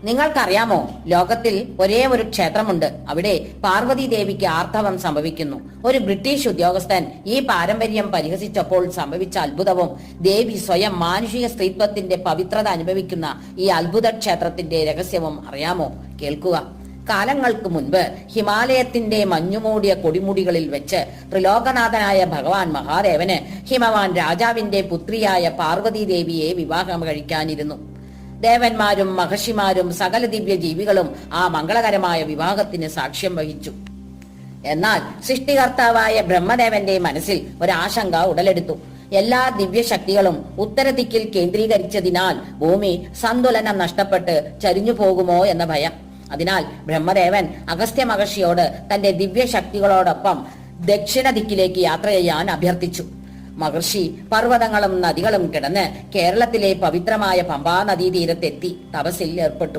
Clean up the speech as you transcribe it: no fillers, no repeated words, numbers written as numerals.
നിങ്ങൾക്കറിയാമോ, ലോകത്തിൽ ഒരേ ഒരു ക്ഷേത്രമുണ്ട്. അവിടെ പാർവതി ദേവിക്ക് ആർത്തവം സംഭവിക്കുന്നു. ഒരു ബ്രിട്ടീഷ് ഉദ്യോഗസ്ഥൻ ഈ പാരമ്പര്യം പരിഹസിച്ചപ്പോൾ സംഭവിച്ച അത്ഭുതവും ദേവി സ്വയം മാനുഷിക സ്ത്രീത്വത്തിന്റെ പവിത്രത അനുഭവിക്കുന്ന ഈ അത്ഭുത ക്ഷേത്രത്തിന്റെ രഹസ്യവും അറിയാമോ? കേൾക്കുക. കാലങ്ങൾക്ക് മുൻപ് ഹിമാലയത്തിന്റെ മഞ്ഞുമൂടിയ കൊടിമുടികളിൽ വെച്ച് ത്രിലോകനാഥനായ ഭഗവാൻ മഹാദേവന് ഹിമവാൻ രാജാവിന്റെ പുത്രിയായ പാർവതി ദേവിയെ വിവാഹം കഴിക്കാനിരുന്നു. ദേവന്മാരും മഹർഷിമാരും സകല ദിവ്യ ജീവികളും ആ മംഗളകരമായ വിവാഹത്തിന് സാക്ഷ്യം വഹിച്ചു. എന്നാൽ സൃഷ്ടികർത്താവായ ബ്രഹ്മദേവന്റെ മനസ്സിൽ ഒരാശങ്ക ഉടലെടുത്തു. എല്ലാ ദിവ്യശക്തികളും ഉത്തരദിക്കിൽ കേന്ദ്രീകരിച്ചതിനാൽ ഭൂമി സന്തുലനം നഷ്ടപ്പെട്ട് ചരിഞ്ഞു പോകുമോ എന്ന ഭയം. അതിനാൽ ബ്രഹ്മദേവൻ അഗസ്ത്യ മഹർഷിയോട് തന്റെ ദിവ്യശക്തികളോടൊപ്പം ദക്ഷിണ ദിക്കിലേക്ക് യാത്ര ചെയ്യാൻ അഭ്യർത്ഥിച്ചു. മഹർഷി പർവ്വതങ്ങളും നദികളും കിടന്ന് കേരളത്തിലെ പവിത്രമായ പമ്പാ നദീതീരത്തെത്തി തപസ്സിൽ ഏർപ്പെട്ടു.